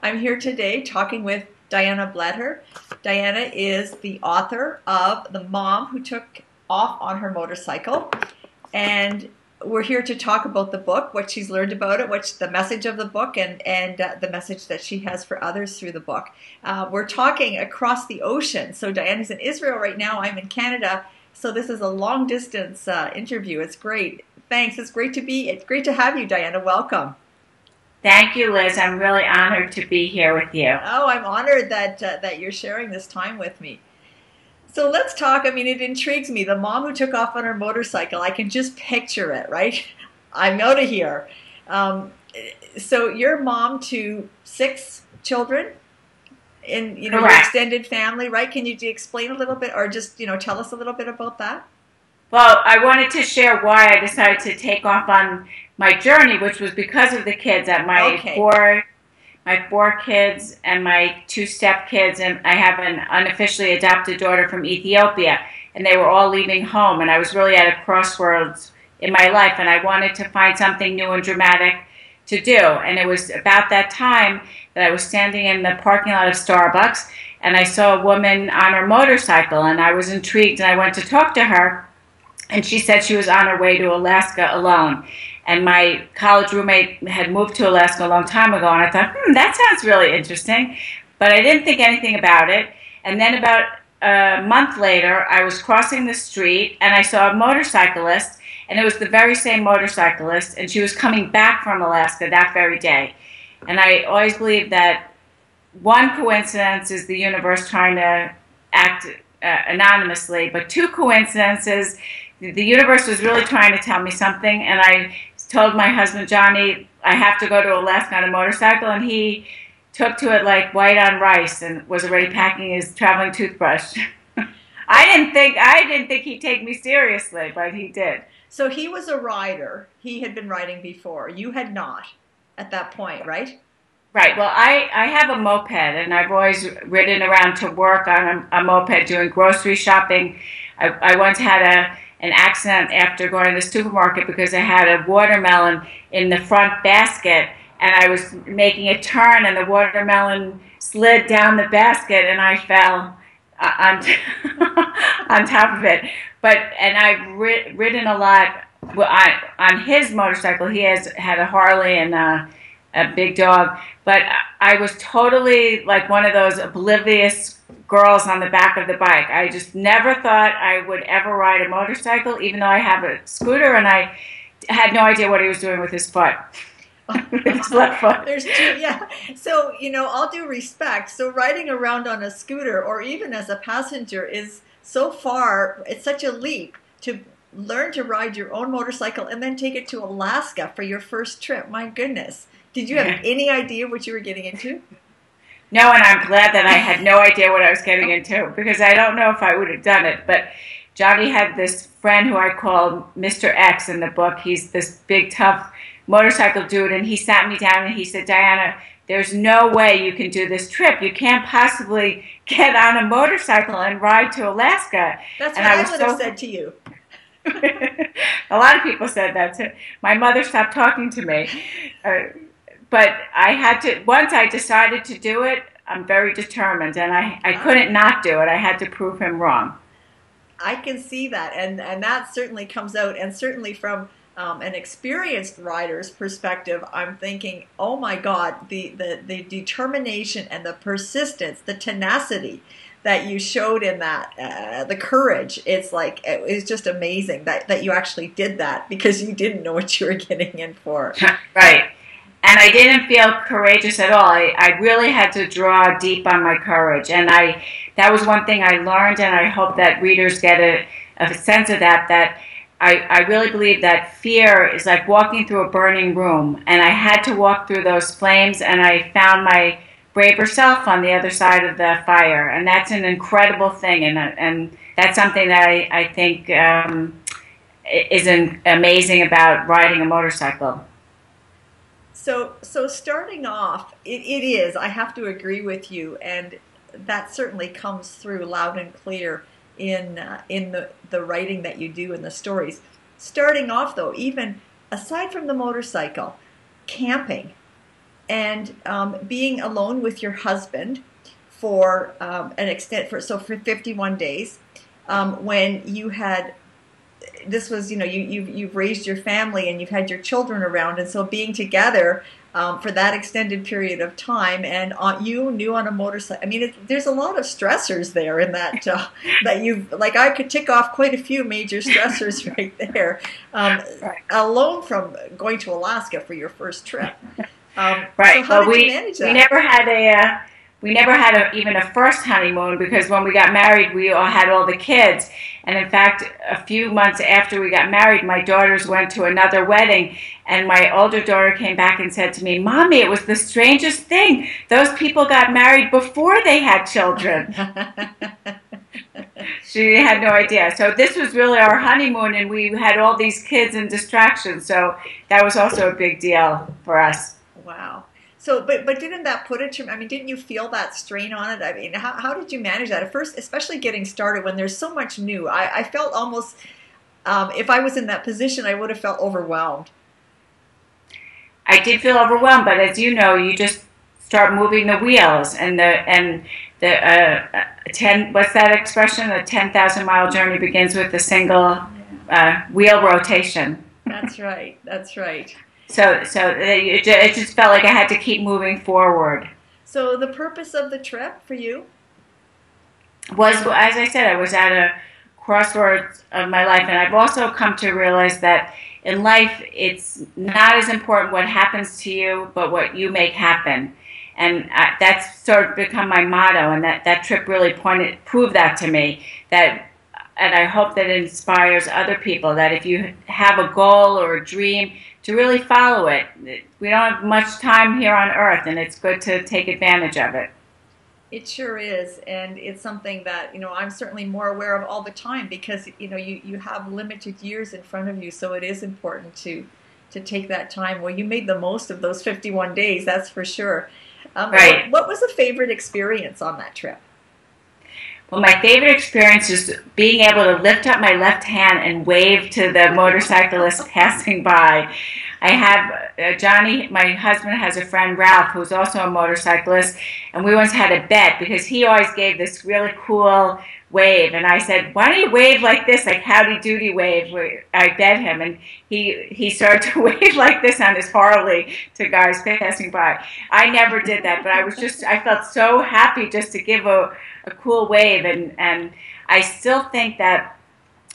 I'm here today talking with Diana Blätter. Diana is the author of The Mom Who Took Off on Her Motorcycle. And we're here to talk about the book, what she's learned about it, what's the message of the book, and the message that she has for others through the book. We're talking across the ocean. So Diana's in Israel right now. I'm in Canada. So this is a long distance interview. It's great. Thanks. It's great to have you, Diana. Welcome. Thank you, Liz. I'm really honored to be here with you. Oh, I'm honored that you're sharing this time with me. So let's talk. I mean, it intrigues me. The mom who took off on her motorcycle. I can just picture it, right? I'm out of here. So you're mom to 6 children in your extended family, right? Can you explain a little bit, or just tell us a little bit about that? Well, I wanted to share why I decided to take off on my journey, which was because of the kids. At my four kids and my 2 stepkids, and I have an unofficially adopted daughter from Ethiopia, and they were all leaving home, and I was really at a crossroads in my life, and I wanted to find something new and dramatic to do. And it was about that time that I was standing in the parking lot of Starbucks, and I saw a woman on her motorcycle, and I was intrigued, and I went to talk to her, and she said she was on her way to Alaska alone. And my college roommate had moved to Alaska a long time ago, and I thought, that sounds really interesting. But I didn't think anything about it. And then about a month later, I was crossing the street, and I saw a motorcyclist, and it was the very same motorcyclist, and she was coming back from Alaska that very day. And I always believe that one coincidence is the universe trying to act anonymously, but 2 coincidences, the universe was really trying to tell me something. And I told my husband, Johnny, I have to go to Alaska on a motorcycle, and he took to it like white on rice and was already packing his traveling toothbrush. I didn't think he'd take me seriously, but he did. So he was a rider. He had been riding before. You had not at that point, right? Right. Well, I have a moped, and I've always ridden around to work on a moped doing grocery shopping. I once had an accident after going to the supermarket because I had a watermelon in the front basket, and I was making a turn, and the watermelon slid down the basket, and I fell on top of it. And I've ridden a lot on his motorcycle. He had a Harley and a big dog, but I was totally like one of those oblivious girls on the back of the bike. I just never thought I would ever ride a motorcycle, even though I have a scooter, and I had no idea what he was doing with his foot. His left foot. There's 2, yeah. So, all due respect, so riding around on a scooter or even as a passenger is so far, it's such a leap to learn to ride your own motorcycle and then take it to Alaska for your first trip. My goodness. Did you have any idea what you were getting into? No, and I'm glad that I had no idea what I was getting into, because I don't know if I would have done it. But Johnny had this friend who I call Mr. X in the book. He's this big, tough motorcycle dude, and he sat me down and he said, Diana, there's no way you can do this trip. You can't possibly get on a motorcycle and ride to Alaska. That's what I would have said to you. A lot of people said that too. My mother stopped talking to me. But I had to, once I decided to do it, I'm very determined, and I couldn't not do it. I had to prove him wrong. I can see that, and that certainly comes out, and certainly from an experienced rider's perspective, I'm thinking, oh my God, the determination and the persistence, the tenacity that you showed in that, the courage, it's just amazing that you actually did that, because you didn't know what you were getting in for. Right. And I didn't feel courageous at all. I really had to draw deep on my courage. And that was one thing I learned, and I hope that readers get a sense of that I really believe that fear is like walking through a burning room. And I had to walk through those flames, and I found my braver self on the other side of the fire. And that's an incredible thing. And that's something that I think is amazing about riding a motorcycle. So starting off, it is, I have to agree with you, and that certainly comes through loud and clear in the writing that you do in the stories. Starting off though, even aside from the motorcycle, camping. and being alone with your husband for an extent for 51 days, when you had this was, you've raised your family and you've had your children around, and so being together for that extended period of time, and you new on a motorcycle. I mean, there's a lot of stressors there in that that you've, like, I could tick off quite a few major stressors right there, alone from going to Alaska for your first trip. Right. So how did you manage that? We never had even a first honeymoon, because when we got married, we all had all the kids. And in fact, a few months after we got married, my daughters went to another wedding, and my older daughter came back and said to me, "Mommy, it was the strangest thing. Those people got married before they had children." She had no idea. So this was really our honeymoon, and we had all these kids and distractions. So that was also a big deal for us. Wow. So, but didn't that put it to, I mean, didn't you feel that strain on it? I mean, how did you manage that at first, especially getting started when there's so much new? I felt almost, if I was in that position, I would have felt overwhelmed. I did feel overwhelmed, but as you know, you just start moving the wheels, and what's that expression? A 10,000-mile journey begins with a single wheel rotation. That's right. That's right. So it just felt like I had to keep moving forward. So the purpose of the trip for you was, as I said, I was at a crossroads of my life, and I've also come to realize that in life, it's not as important what happens to you, but what you make happen. And that's sort of become my motto, and that trip really proved that to me. And I hope that it inspires other people, that if you have a goal or a dream, to really follow it. We don't have much time here on Earth, and it's good to take advantage of it. It sure is, and it's something that, I'm certainly more aware of all the time, because, you have limited years in front of you, so it is important to take that time. Well, you made the most of those 51 days, that's for sure. Right. What was a favorite experience on that trip? Well, my favorite experience is being able to lift up my left hand and wave to the motorcyclist passing by. I have Johnny, my husband, has a friend, Ralph, who's also a motorcyclist, and we once had a bet, because he always gave this really cool wave, and I said, "Why don't you wave like this, like howdy doody wave?" I bet him, and he started to wave like this on his Harley to guys passing by. I never did that, but I felt so happy just to give a cool wave, and I still think that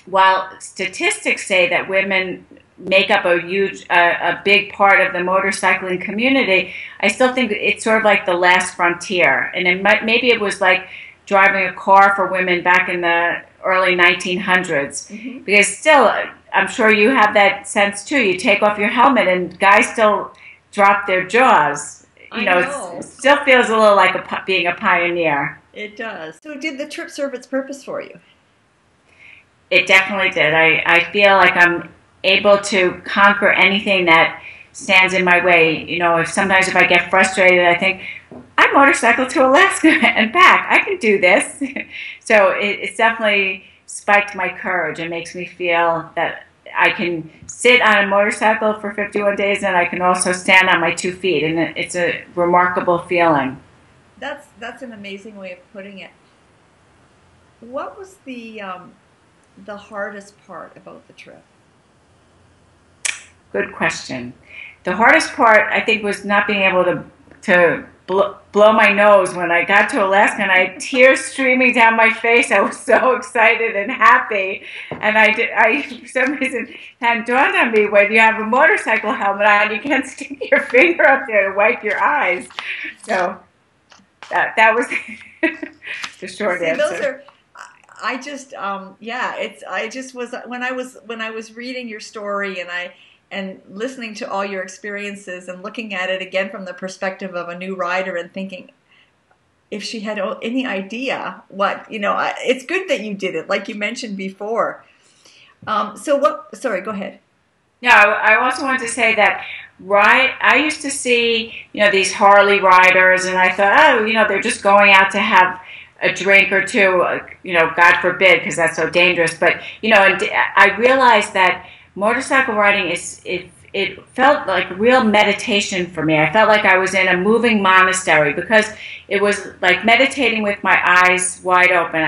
while statistics say that women make up a big part of the motorcycling community, I still think it's sort of like the last frontier, and maybe it was like driving a car for women back in the early 1900s, mm-hmm. because still, I'm sure you have that sense too. You take off your helmet, and guys still drop their jaws. It still feels a little like being a pioneer. It does. So did the trip serve its purpose for you? It definitely did. I feel like I'm able to conquer anything that stands in my way. Sometimes if I get frustrated, I think, I motorcycled to Alaska and back. I can do this. So it's definitely spiked my courage and makes me feel that I can sit on a motorcycle for 51 days, and I can also stand on my 2 feet, and it's a remarkable feeling. That's an amazing way of putting it. What was the hardest part about the trip? Good question. The hardest part, I think, was not being able to blow my nose when I got to Alaska, and I had tears streaming down my face. I was so excited and happy, and for some reason, it hadn't dawned on me, when you have a motorcycle helmet on, you can't stick your finger up there to wipe your eyes. So that was the short answer. I just was when I was reading your story, and listening to all your experiences, and looking at it again from the perspective of a new rider, and thinking, if she had any idea what, it's good that you did it, like you mentioned before. Sorry, go ahead. No, I also want to say that I used to see, these Harley riders, and I thought, they're just going out to have a drink or two, God forbid, because that's so dangerous. But, and I realized that motorcycle riding it felt like real meditation for me. I felt like I was in a moving monastery because it was like meditating with my eyes wide open.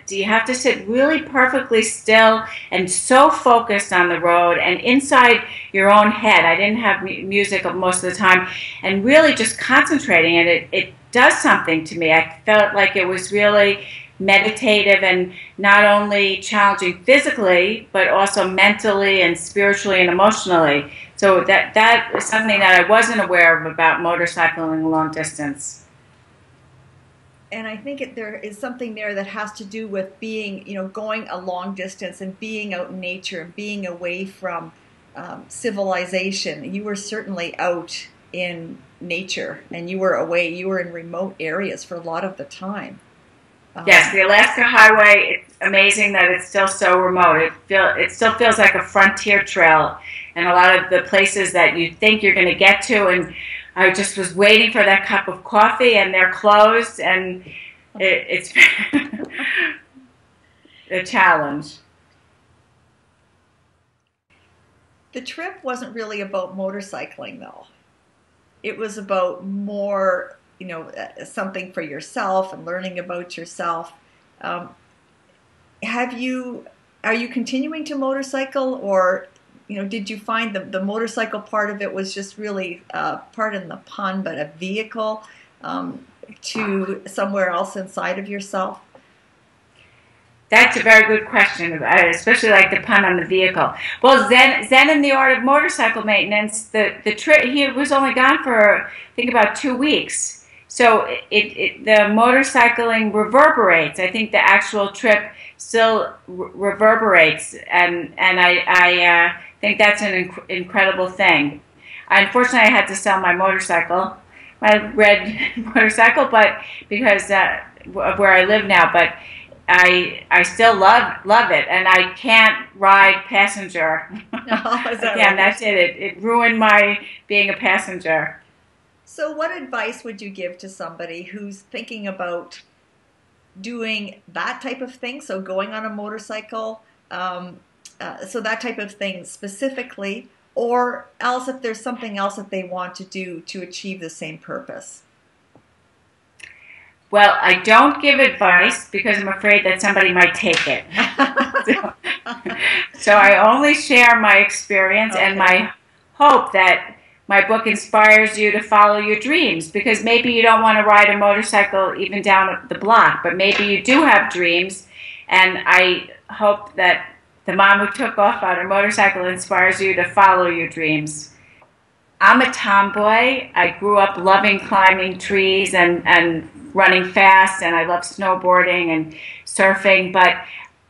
You have to sit really perfectly still and so focused on the road and inside your own head. I didn't have music most of the time, and really just concentrating, and it does something to me. I felt like it was really meditative and not only challenging physically, but also mentally and spiritually and emotionally. So that is something that I wasn't aware of about motorcycling long distance. And I think there is something there that has to do with being, going a long distance and being out in nature and being away from civilization. You were certainly out in nature, and you were away. You were in remote areas for a lot of the time. Yes, the Alaska Highway, it's amazing that it's still so remote. It still feels like a frontier trail, and a lot of the places that you think you're going to get to, and I just was waiting for that cup of coffee, and they're closed, and it's a challenge. The trip wasn't really about motorcycling, though. It was about more, something for yourself and learning about yourself. Are you continuing to motorcycle, or did you find the motorcycle part of it was just really, pardon the pun, but a vehicle to somewhere else inside of yourself? That's a very good question. I especially like the pun on the vehicle. Well, Zen in the Art of Motorcycle Maintenance, the trip, he was only gone for, I think, about 2 weeks. So the motorcycling reverberates. I think the actual trip still reverberates, and I think that's an incredible thing. Unfortunately, I had to sell my motorcycle, my red motorcycle, but because of where I live now, but I still love it, and I can't ride passenger. Again, that's it. It ruined my being a passenger. So what advice would you give to somebody who's thinking about doing that type of thing, so going on a motorcycle, so that type of thing specifically, or else if there's something else that they want to do to achieve the same purpose? Well, I don't give advice because I'm afraid that somebody might take it. So I only share my experience and my hope that my book inspires you to follow your dreams, because maybe you don't want to ride a motorcycle even down the block, but maybe you do have dreams, and I hope that the mom who took off on her motorcycle inspires you to follow your dreams. I'm a tomboy. I grew up loving climbing trees and running fast, and I love snowboarding and surfing, but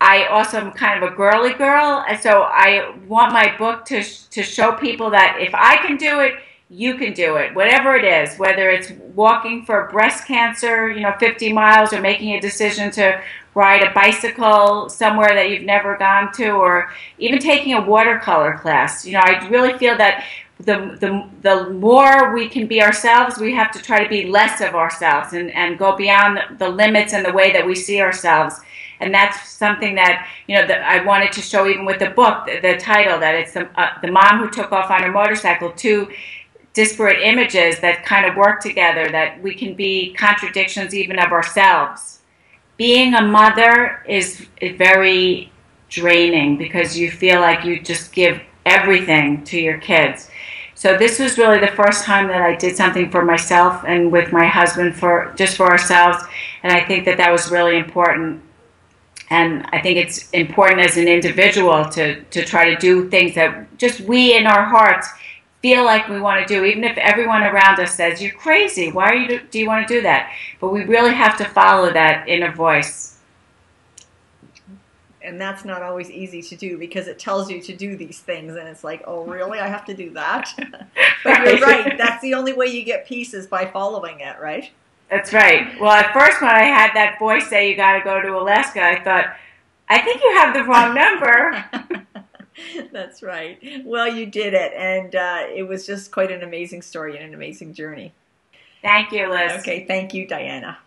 I also am kind of a girly girl, and so I want my book to show people that if I can do it, you can do it, whatever it is, whether it's walking for breast cancer, 50 miles, or making a decision to ride a bicycle somewhere that you've never gone to, or even taking a watercolor class. I really feel that the more we can be ourselves, we have to try to be less of ourselves and go beyond the limits and the way that we see ourselves. And that's something that, that I wanted to show even with the book, the title, that it's the mom who took off on her motorcycle, two disparate images that kind of work together, that we can be contradictions even of ourselves. Being a mother is very draining because you feel like you just give everything to your kids. So this was really the first time that I did something for myself and with my husband, just for ourselves, and I think that was really important. And I think it's important as an individual to try to do things that just we in our hearts feel like we want to do, even if everyone around us says, "You're crazy, why do you want to do that?" But we really have to follow that inner voice. And that's not always easy to do, because it tells you to do these things, and it's like, oh, really? I have to do that? But you're right. That's the only way you get peace, is by following it, right? That's right. Well, at first when I had that voice say you got to go to Alaska, I thought, I think you have the wrong number. That's right. Well, you did it, and it was just quite an amazing story and an amazing journey. Thank you, Liz. Okay, thank you, Diana.